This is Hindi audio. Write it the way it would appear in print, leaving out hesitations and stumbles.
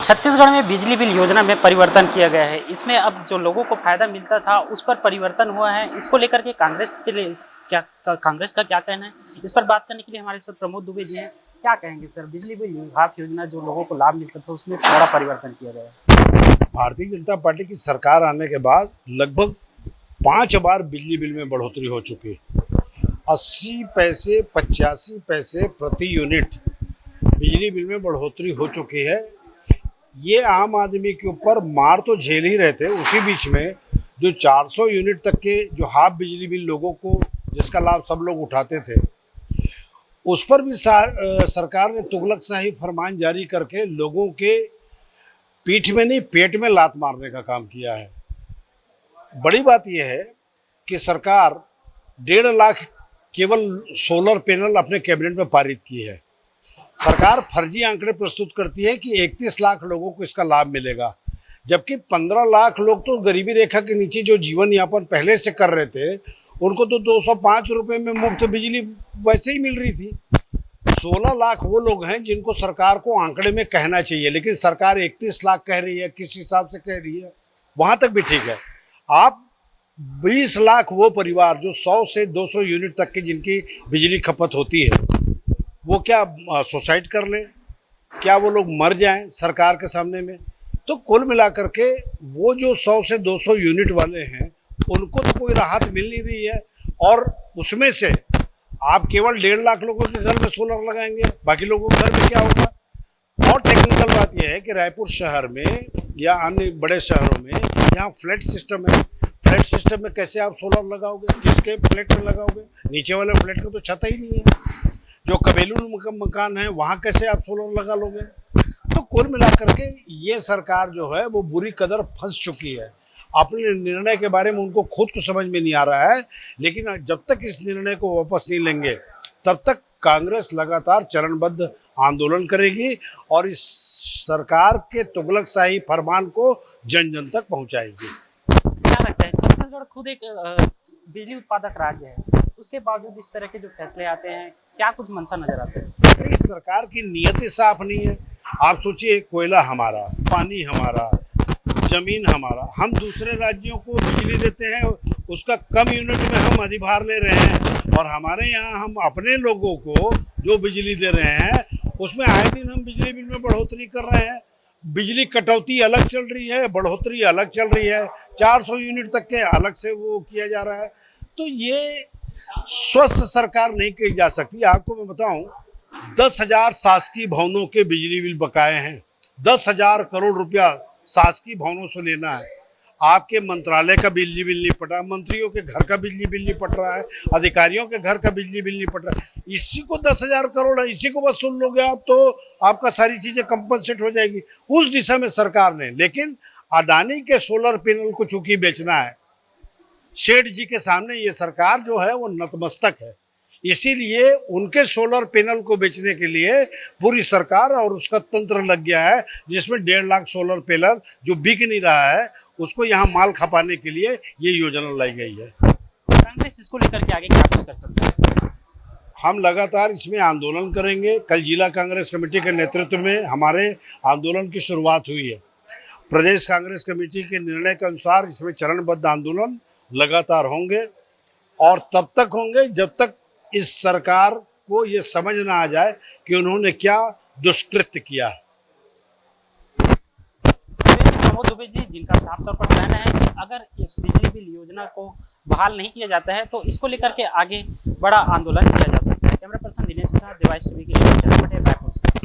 छत्तीसगढ़ में बिजली बिल योजना में परिवर्तन किया गया है। इसमें अब जो लोगों को फायदा मिलता था उस पर परिवर्तन हुआ है। इसको लेकर के कांग्रेस का क्या कहना है, इस पर बात करने के लिए हमारे साथ प्रमोद दुबे जी हैं। क्या कहेंगे सर, बिजली बिल हाफ योजना जो लोगों को लाभ मिलता था उसमें थोड़ा परिवर्तन किया गया है। भारतीय जनता पार्टी की सरकार आने के बाद लगभग 5 बार बिजली बिल में बढ़ोतरी हो चुकी है। 80 पैसे 85 पैसे प्रति यूनिट बिजली बिल में बढ़ोतरी हो चुकी है। ये आम आदमी के ऊपर मार तो झेल ही रहे थे। उसी बीच में जो 400 यूनिट तक के जो हाफ बिजली बिल लोगों को जिसका लाभ सब लोग उठाते थे, उस पर भी सरकार ने तुगलकशाही फरमान जारी करके लोगों के पीठ में नहीं पेट में लात मारने का काम किया है। बड़ी बात यह है कि सरकार 1.5 लाख केवल सोलर पैनल अपने कैबिनेट में पारित की है। सरकार फर्जी आंकड़े प्रस्तुत करती है कि 31 लाख लोगों को इसका लाभ मिलेगा, जबकि 15 लाख लोग तो गरीबी रेखा के नीचे जो जीवन यापन पहले से कर रहे थे, उनको तो 205 रुपये में मुफ्त बिजली वैसे ही मिल रही थी। 16 लाख वो लोग हैं जिनको सरकार को आंकड़े में कहना चाहिए, लेकिन सरकार 31 लाख कह रही है, किस हिसाब से कह रही है वहाँ तक भी ठीक है। आप 20 लाख वो परिवार जो 100 से 200 यूनिट तक की जिनकी बिजली खपत होती है, वो क्या सुसाइड कर लें, क्या वो लोग मर जाएं सरकार के सामने में? तो कुल मिलाकर के वो जो 100 से 200 यूनिट वाले हैं उनको तो कोई राहत मिल नहीं रही है। और उसमें से आप केवल 1.5 लाख लोगों के घर में सोलर लगाएंगे, बाकी लोगों के घर में क्या होगा? और टेक्निकल बात यह है कि रायपुर शहर में या अन्य बड़े शहरों में जहाँ फ्लैट सिस्टम है, फ्लैट सिस्टम में कैसे आप सोलर लगाओगे? किसके फ्लैट में लगाओगे? नीचे वाले फ्लैट का तो छत ही नहीं है। जो कबीलू मकान है वहाँ कैसे आप सोलर लगा लोगे? तो कुल मिलाकर के ये सरकार जो है वो बुरी कदर फंस चुकी है। अपने निर्णय के बारे में उनको खुद को समझ में नहीं आ रहा है, लेकिन जब तक इस निर्णय को वापस नहीं लेंगे तब तक कांग्रेस लगातार चरणबद्ध आंदोलन करेगी और इस सरकार के तुगलकशाही फरमान को जन जन तक पहुंचाएगी। क्या लगता है, छत्तीसगढ़ खुद एक बिजली उत्पादक राज्य है, उसके बावजूद इस तरह के जो फैसले आते हैं, क्या कुछ मंशा नजर आते हैं? इस सरकार की नीयत साफ नहीं है। आप सोचिए, कोयला हमारा, पानी हमारा, जमीन हमारा, हम दूसरे राज्यों को बिजली देते हैं, उसका कम यूनिट में हम अधिभार ले रहे हैं। और हमारे यहाँ हम अपने लोगों को जो बिजली दे रहे हैं उसमें आए दिन हम बिजली बिल में बढ़ोतरी कर रहे हैं। बिजली कटौती अलग चल रही है, बढ़ोतरी अलग चल रही है, 400 यूनिट तक के अलग से वो किया जा रहा है। तो ये स्वस्थ सरकार नहीं कही जा सकती। आपको मैं बताऊं, 10,000 शासकीय भवनों के बिजली बिल बकाए हैं। 10,000 करोड़ रुपया शासकीय भवनों से लेना है। आपके मंत्रालय का बिजली बिल नहीं पट रहा, मंत्रियों के घर का बिजली बिल नहीं पट रहा है, अधिकारियों के घर का बिजली बिल नहीं पट रहा है। इसी को 10,000 करोड़ है, इसी को बस सुन लोगे आप तो आपका सारी चीज़ें कंपनसेट हो जाएगी। उस दिशा में सरकार ने, लेकिन अडानी के सोलर पैनल को चूंकि बेचना है, सेठ जी के सामने ये सरकार जो है वो नतमस्तक है। इसीलिए उनके सोलर पैनल को बेचने के लिए पूरी सरकार और उसका तंत्र लग गया है, जिसमें 1.5 लाख सोलर पैनल जो बिक नहीं रहा है उसको यहाँ माल खपाने के लिए ये योजना लाई गई है। कांग्रेस इसको लेकर के आगे क्या कुछ कर सकते हैं? हम लगातार इसमें आंदोलन करेंगे। कल जिला कांग्रेस कमेटी के नेतृत्व में हमारे आंदोलन की शुरुआत हुई है। प्रदेश कांग्रेस कमेटी के निर्णय के अनुसार इसमें चरणबद्ध आंदोलन लगातार होंगे और तब तक होंगे जब तक इस सरकार को ये समझ ना आ जाए कि उन्होंने क्या दुष्कृत्य किया है। प्रमोद दुबे जी, जिनका साफ तौर पर कहना है कि अगर इस बिजली बिल योजना को बहाल नहीं किया जाता है तो इसको लेकर के आगे बड़ा आंदोलन किया जा सकता है। कैमरा पर्सन दिनेश के साथ देवाइश टीवी के लिए रायपुर से।